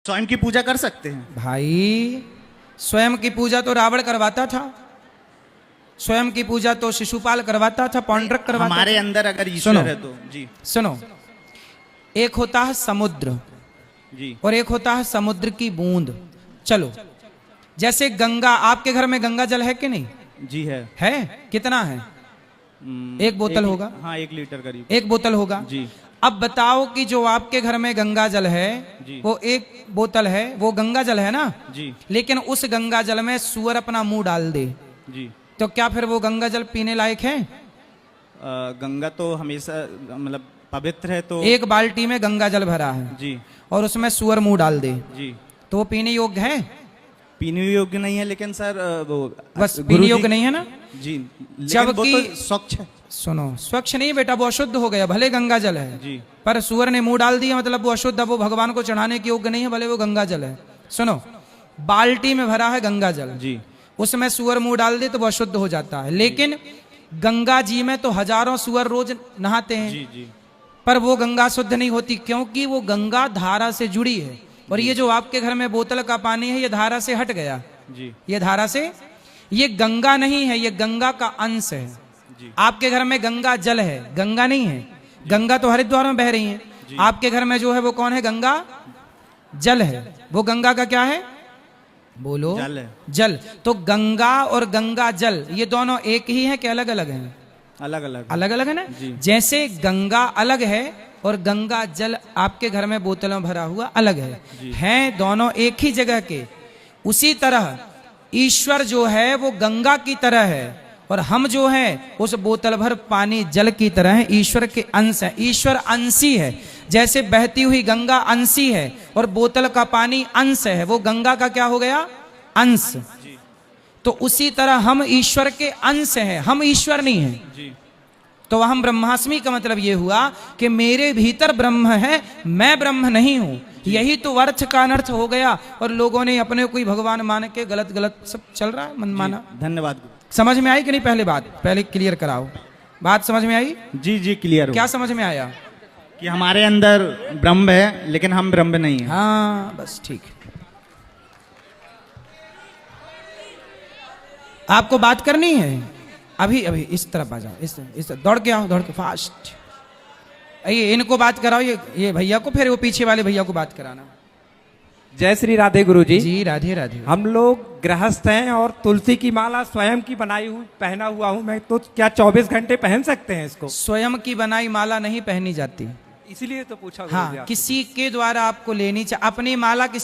स्वयं की पूजा कर सकते हैं। भाई स्वयं की पूजा तो रावण करवाता था, स्वयं की पूजा तो शिशुपाल करवाता था, पौंड्रक करवाता हमारे था। अंदर अगर सुनो। ईश्वर है तो जी सुनो, एक होता है समुद्र जी और एक होता है समुद्र की बूंद। चलो, जैसे गंगा, आपके घर में गंगा जल है कि नहीं? जी है? कितना है? एक बोतल होगा। हाँ 1 लीटर करीब। एक बोतल होगा जी। अब बताओ कि जो आपके घर में गंगा जल है जी। वो एक बोतल है, वो गंगा जल है ना? जी लेकिन उस गंगा जल में सुअर अपना मुंह डाल दे जी। तो क्या फिर वो गंगा जल पीने लायक है? गंगा तो हमेशा मतलब पवित्र है, तो एक बाल्टी में गंगा जल भरा है जी और उसमें सुअर मुंह डाल दे जी। तो वो पीने योग्य है? पीने योग्य नहीं है, लेकिन सर वो बस गुरु पीने जी- योग्य नहीं है ना? जी, लेकिन जबकि- वो तो स्वच्छ है। सुनो, स्वच्छ नहीं बेटा, वो अशुद्ध हो गया, भले गंगा जल है जी पर सुअर ने मुंह डाल दिया मतलब वो अशुद्ध है, वो भगवान को चढ़ाने के योग्य नहीं है, भले वो गंगा जल है। सुनो, बाल्टी में भरा है गंगा जल, जी उसमें सुअर मुंह डाल दे तो वो अशुद्ध हो जाता है। लेकिन गंगा जी में तो हजारों सुअर रोज नहाते हैं, जी जी पर वो गंगा शुद्ध नहीं होती क्योंकि वो गंगा धारा से जुड़ी है। और ये जो आपके घर में बोतल का पानी है ये धारा से हट गया, जी ये धारा से, ये गंगा नहीं है, ये गंगा का अंश है। जी आपके घर में गंगा जल है, गंगा नहीं है। गंगा तो हरिद्वार में बह रही है, आपके घर में जो है वो कौन है? गंगा जल है। वो गंगा का क्या है? बोलो। जल है। जल। तो गंगा और गंगा जल ये दोनों एक ही हैं कि अलग अलग हैं? अलग अलग अलग अलग है ना? जी। जैसे गंगा अलग है और गंगा जल आपके घर में बोतलों भरा हुआ अलग है, हैं दोनों एक ही जगह के। उसी तरह ईश्वर जो है वो गंगा की तरह है और हम जो हैं उस बोतल भर पानी जल की तरह हैं, ईश्वर के अंश हैं। ईश्वर अंशी है, जैसे बहती हुई गंगा अंशी है और बोतल का पानी अंश है, वो गंगा का क्या हो गया? अंश। तो उसी तरह हम ईश्वर के अंश हैं, हम ईश्वर नहीं हैं। जी तो हम ब्रह्मास्मि का मतलब ये हुआ कि मेरे भीतर ब्रह्म है, मैं ब्रह्म नहीं हूं। यही तो अर्थ का अनर्थ हो गया और लोगों ने अपने को ही भगवान मान के गलत गलत सब चल रहा है, मन माना। धन्यवाद। समझ में आई कि नहीं? पहले बात पहले क्लियर कराओ, बात समझ में आई? जी जी क्लियर हो। क्या समझ में आया? कि हमारे अंदर ब्रह्म है लेकिन हम ब्रह्म नहीं है। हाँ बस ठीक है। आपको बात करनी है? अभी अभी इस तरफ आ जाओ, इस तरफ दौड़ के आओ, दौड़ के फास्ट। ये इनको बात कराओ, ये भैया को, फिर वो पीछे वाले भैया को बात कराना। जय श्री राधे गुरु जी। जी राधे राधे। हम लोग गृहस्थ हैं और तुलसी की माला स्वयं की बनाई हुई पहना हुआ हूँ मैं, तो क्या 24 घंटे पहन सकते हैं इसको? स्वयं की बनाई माला नहीं पहनी जाती। इसीलिए तो पूछा गुरु जी हाँ, आपसे। किसी के द्वारा आपको लेनी चाहिए। अपनी माला किसी